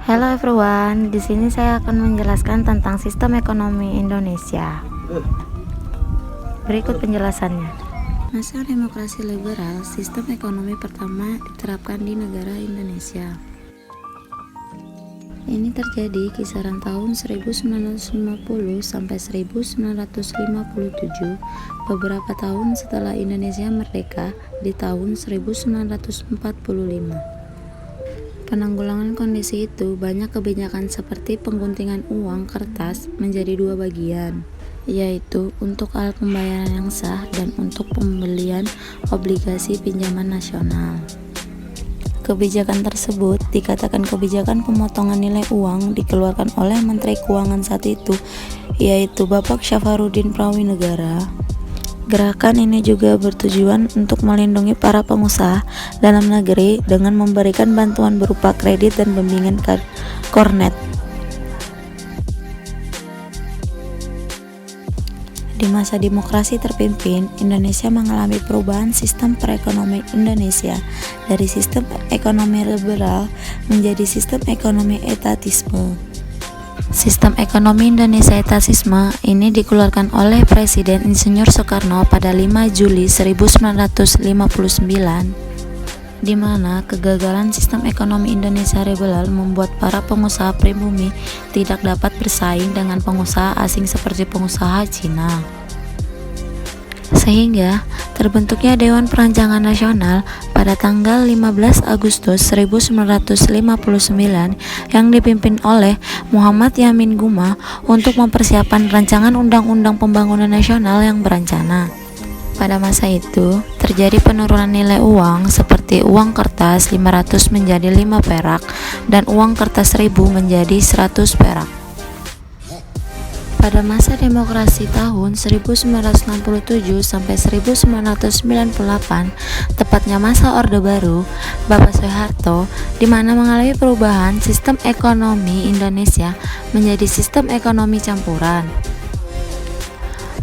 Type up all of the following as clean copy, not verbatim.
Hello everyone, di sini saya akan menjelaskan tentang sistem ekonomi Indonesia. Berikut penjelasannya. Masa demokrasi liberal, sistem ekonomi pertama diterapkan di negara Indonesia. Ini terjadi kisaran tahun 1950 sampai 1957, beberapa tahun setelah Indonesia merdeka di tahun 1945. Penanggulangan kondisi itu, banyak kebijakan seperti pengguntingan uang kertas menjadi dua bagian, yaitu untuk alat pembayaran yang sah dan untuk pembelian obligasi pinjaman nasional. Kebijakan tersebut dikatakan kebijakan pemotongan nilai uang dikeluarkan oleh Menteri Keuangan saat itu, yaitu Bapak Syafruddin Prawinegara. Gerakan ini juga bertujuan untuk melindungi para pengusaha dalam negeri dengan memberikan bantuan berupa kredit dan bimbingan kornet. Di masa demokrasi terpimpin, Indonesia mengalami perubahan sistem perekonomian Indonesia dari sistem ekonomi liberal menjadi sistem ekonomi etatisme. Sistem ekonomi Indonesia etatisme ini dikeluarkan oleh Presiden Insinyur Soekarno pada 5 Juli 1959, di mana kegagalan sistem ekonomi Indonesia liberal membuat para pengusaha pribumi tidak dapat bersaing dengan pengusaha asing seperti pengusaha Cina. Sehingga terbentuknya Dewan Perancangan Nasional pada tanggal 15 Agustus 1959 yang dipimpin oleh Muhammad Yamin Guma untuk mempersiapkan rancangan Undang-Undang Pembangunan Nasional yang berencana. Pada masa itu, terjadi penurunan nilai uang seperti uang kertas 500 menjadi 5 perak dan uang kertas 1000 menjadi 100 perak. Pada masa demokrasi tahun 1967 sampai 1998, tepatnya masa Orde Baru, Bapak Soeharto, di mana mengalami perubahan sistem ekonomi Indonesia menjadi sistem ekonomi campuran.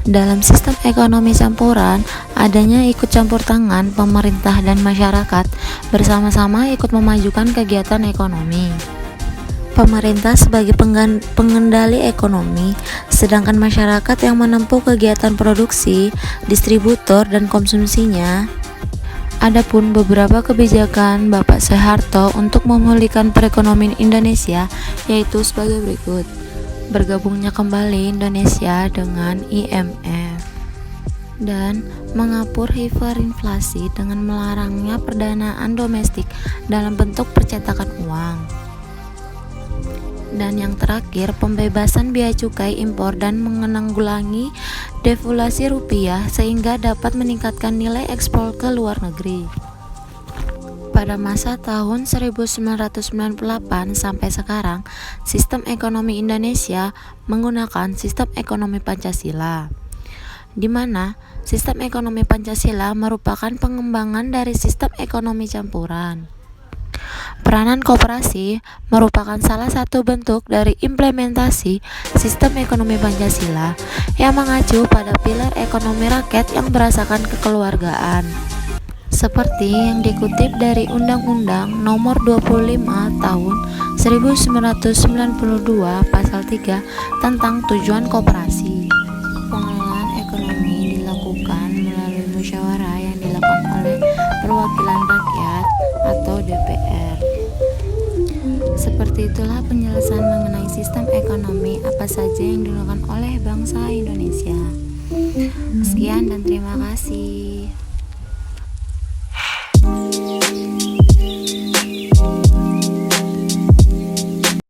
Dalam sistem ekonomi campuran, adanya ikut campur tangan pemerintah dan masyarakat bersama-sama ikut memajukan kegiatan ekonomi. Pemerintah sebagai pengendali ekonomi, sedangkan masyarakat yang menempuh kegiatan produksi, distributor, dan konsumsinya. Adapun beberapa kebijakan Bapak Soeharto untuk memulihkan perekonomian Indonesia yaitu sebagai berikut: bergabungnya kembali Indonesia dengan IMF dan mengapur hiperinflasi dengan melarangnya perdanaan domestik dalam bentuk percetakan uang. Dan yang terakhir, pembebasan biaya cukai impor dan menanggulangi devaluasi rupiah sehingga dapat meningkatkan nilai ekspor ke luar negeri. Pada masa tahun 1998 sampai sekarang, sistem ekonomi Indonesia menggunakan sistem ekonomi Pancasila, di mana sistem ekonomi Pancasila merupakan pengembangan dari sistem ekonomi campuran. Peranan koperasi merupakan salah satu bentuk dari implementasi sistem ekonomi Pancasila yang mengacu pada pilar ekonomi rakyat yang berdasarkan kekeluargaan. Seperti yang dikutip dari Undang-Undang Nomor 25 Tahun 1992 Pasal 3 tentang tujuan koperasi. Pengelolaan ekonomi dilakukan melalui musyawarah yang dilakukan oleh perwakilan rakyat atau DPR. Seperti itulah penjelasan mengenai sistem ekonomi apa saja yang dilakukan oleh bangsa Indonesia. Sekian dan terima kasih.